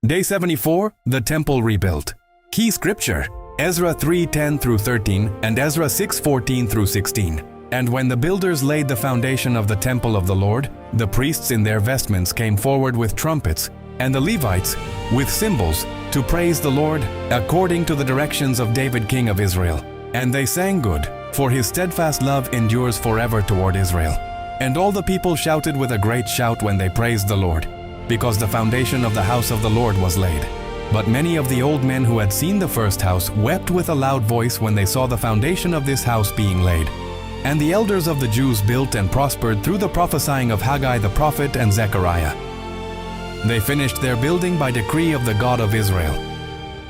Day 74, the temple rebuilt. Key scripture, Ezra 3:10 through 13 and Ezra 6:14 through 16. And when the builders laid the foundation of the temple of the Lord, the priests in their vestments came forward with trumpets, and the Levites with cymbals, to praise the Lord, according to the directions of David king of Israel. And they sang good, for his steadfast love endures forever toward Israel. And all the people shouted with a great shout when they praised the Lord, because the foundation of the house of the Lord was laid. But many of the old men who had seen the first house wept with a loud voice when they saw the foundation of this house being laid. And the elders of the Jews built and prospered through the prophesying of Haggai the prophet and Zechariah. They finished their building by decree of the God of Israel.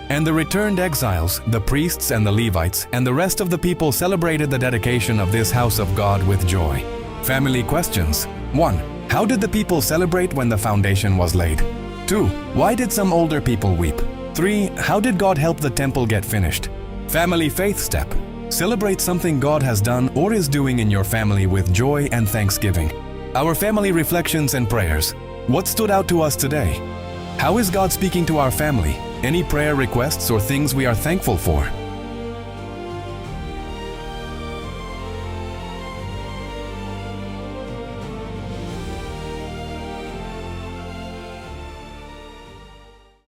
And the returned exiles, the priests and the Levites, and the rest of the people celebrated the dedication of this house of God with joy. Family questions. 1. How did the people celebrate when the foundation was laid? 2. Why did some older people weep? 3. How did God help the temple get finished? Family faith step. Celebrate something God has done or is doing in your family with joy and thanksgiving. Our family reflections and prayers. What stood out to us today? How is God speaking to our family? Any prayer requests or things we are thankful for?